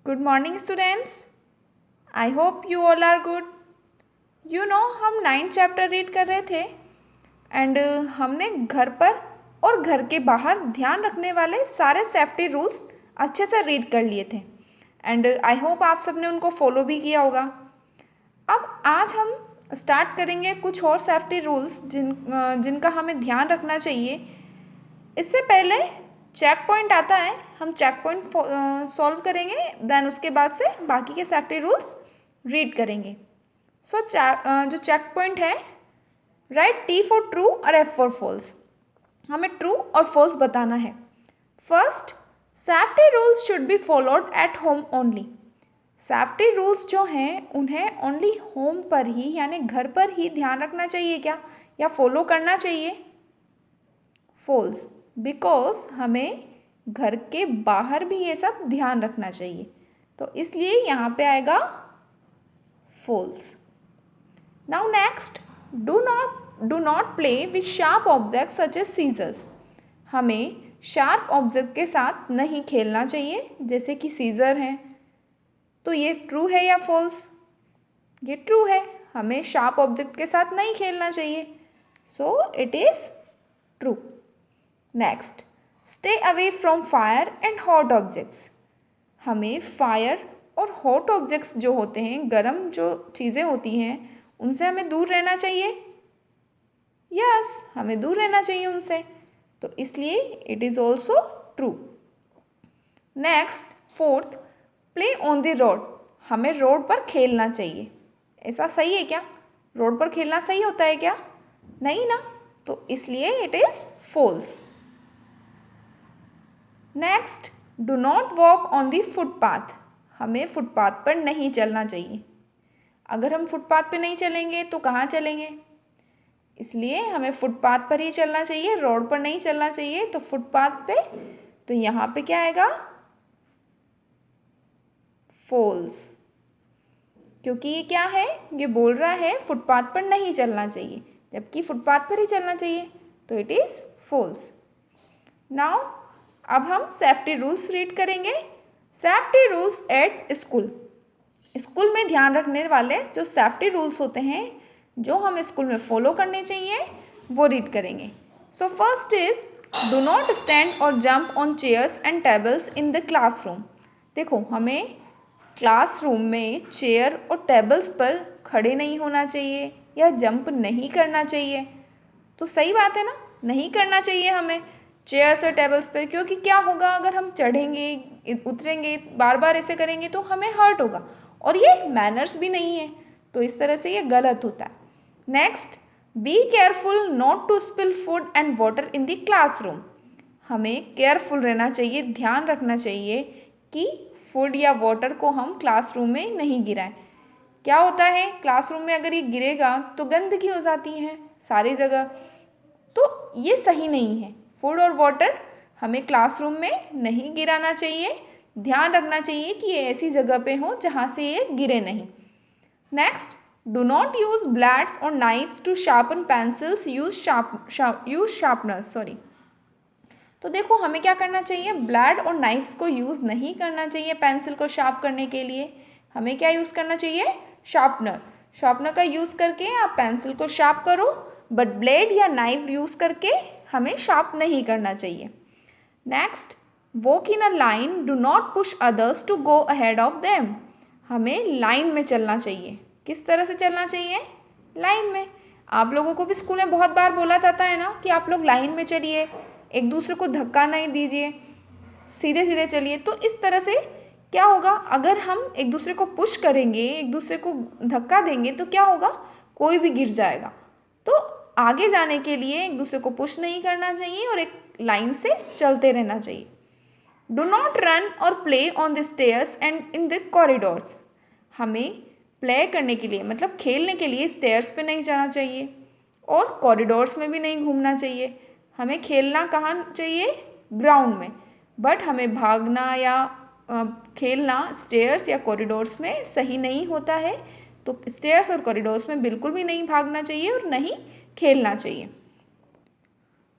Good morning students. I hope you all are good. हम 9th chapter read कर रहे थे एंड हमने घर पर और घर के बाहर ध्यान रखने वाले सारे सेफ्टी रूल्स अच्छे से रीड कर लिए थे एंड आई होप आप सबने उनको फॉलो भी किया होगा। अब आज हम स्टार्ट करेंगे कुछ और सेफ्टी रूल्स जिनका हमें ध्यान रखना चाहिए। इससे पहले चेक पॉइंट आता है, हम चेक पॉइंट सॉल्व करेंगे, देन उसके बाद से बाकी के सेफ्टी रूल्स रीड करेंगे। जो चेक पॉइंट है, राइट टी फॉर ट्रू और एफ फॉर फॉल्स। हमें ट्रू और फॉल्स बताना है। First, safety rules should be followed at home only. Safety rules जो हैं उन्हें ओनली होम पर ही यानी घर पर ही ध्यान रखना चाहिए क्या, या फॉलो करना चाहिए? फॉल्स, बिकॉज हमें घर के बाहर भी ये सब ध्यान रखना चाहिए, तो इसलिए यहाँ पे आएगा false. Now next, do not play with sharp object such as scissors. हमें शार्प ऑब्जेक्ट के साथ नहीं खेलना चाहिए, जैसे कि सीजर हैं। तो ये ट्रू है या फॉल्स? ये ट्रू है, हमें शार्प ऑब्जेक्ट के साथ नहीं खेलना चाहिए, so it is true. Next, stay away from fire and hot objects. हमें फायर और हॉट ऑब्जेक्ट्स जो होते हैं, गर्म जो चीज़ें होती हैं, उनसे हमें दूर रहना चाहिए। यस, हमें दूर रहना चाहिए उनसे, तो इसलिए it is also true. Next, fourth, play on the road. हमें रोड पर खेलना चाहिए। ऐसा सही है क्या? रोड पर खेलना सही होता है क्या? नहीं ना, तो इसलिए it is false. Next, do not walk on the footpath. हमें फुटपाथ पर नहीं चलना चाहिए। अगर हम फुटपाथ पे नहीं चलेंगे तो कहाँ चलेंगे? इसलिए हमें फुटपाथ पर ही चलना चाहिए, रोड पर नहीं चलना चाहिए। तो फुटपाथ पे, तो यहाँ पे क्या आएगा? फॉल्स, क्योंकि ये क्या है, ये बोल रहा है फुटपाथ पर नहीं चलना चाहिए, जबकि फुटपाथ पर ही चलना चाहिए, तो इट इज़ फॉल्स। नाउ अब हम सेफ्टी रूल्स रीड करेंगे। Safety rules at school. School में ध्यान रखने वाले जो सेफ्टी रूल्स होते हैं, जो हम स्कूल में फॉलो करने चाहिए, वो रीड करेंगे। So first is, do not stand और jump on chairs and tables in the classroom. देखो, हमें क्लासरूम में चेयर और टेबल्स पर खड़े नहीं होना चाहिए या जंप नहीं करना चाहिए। तो सही बात है ना, नहीं करना चाहिए हमें चेयर्स और टेबल्स पर, क्योंकि क्या होगा, अगर हम चढ़ेंगे उतरेंगे बार बार ऐसे करेंगे तो हमें हर्ट होगा, और ये मैनर्स भी नहीं है, तो इस तरह से ये गलत होता है। Next, be careful not to spill food and water in the classroom. हमें केयरफुल रहना चाहिए, ध्यान रखना चाहिए कि फूड या वाटर को हम क्लासरूम में नहीं गिराएं। क्या होता है, क्लासरूम में अगर ये गिरेगा तो गंदगी हो जाती है सारी जगह, तो ये सही नहीं है। फूड और वाटर हमें क्लासरूम में नहीं गिराना चाहिए, ध्यान रखना चाहिए कि ये ऐसी जगह पे हो जहाँ से ये गिरे नहीं। Next, do not use blades और knifes to sharpen pencils, use sharpeners. तो देखो, हमें क्या करना चाहिए, ब्लेड और नाइफ्स को यूज़ नहीं करना चाहिए पेंसिल को शार्प करने के लिए। हमें क्या यूज़ करना चाहिए? शार्पनर। शार्पनर का यूज़ करके आप पेंसिल को शार्प करो, बट ब्लेड या नाइफ यूज़ करके हमें शार्प नहीं करना चाहिए। Next, walk in a line, do not push others to go ahead of them. हमें लाइन में चलना चाहिए। किस तरह से चलना चाहिए? लाइन में। आप लोगों को भी स्कूल में बहुत बार बोला जाता है ना कि आप लोग लाइन में चलिए, एक दूसरे को धक्का नहीं दीजिए, सीधे सीधे चलिए। तो इस तरह से क्या होगा, अगर हम एक दूसरे को पुश करेंगे, एक दूसरे को धक्का देंगे, तो क्या होगा, कोई भी गिर जाएगा। तो आगे जाने के लिए एक दूसरे को पुश नहीं करना चाहिए और एक लाइन से चलते रहना चाहिए। डू नॉट रन और play on the stairs and in the corridors. हमें प्ले करने के लिए, मतलब खेलने के लिए, स्टेयर्स पे नहीं जाना चाहिए और कॉरिडोर्स में भी नहीं घूमना चाहिए। हमें खेलना कहाँ चाहिए? ग्राउंड में। बट हमें भागना या खेलना स्टेयर्स या कॉरिडोर्स में सही नहीं होता है, तो स्टेयर्स और कॉरिडोर्स में बिल्कुल भी नहीं भागना चाहिए और नहीं खेलना चाहिए।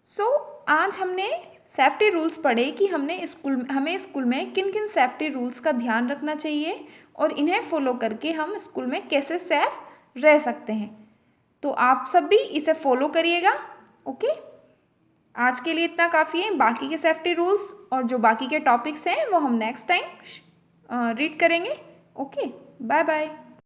सो आज हमने सेफ्टी रूल्स पढ़े कि हमें स्कूल में किन किन सेफ्टी रूल्स का ध्यान रखना चाहिए और इन्हें फॉलो करके हम स्कूल में कैसे सेफ रह सकते हैं। तो आप सब भी इसे फॉलो करिएगा। ओके, आज के लिए इतना काफ़ी है। बाकी के सेफ्टी रूल्स और जो बाकी के टॉपिक्स हैं वो हम नेक्स्ट टाइम रीड करेंगे। Okay, bye bye.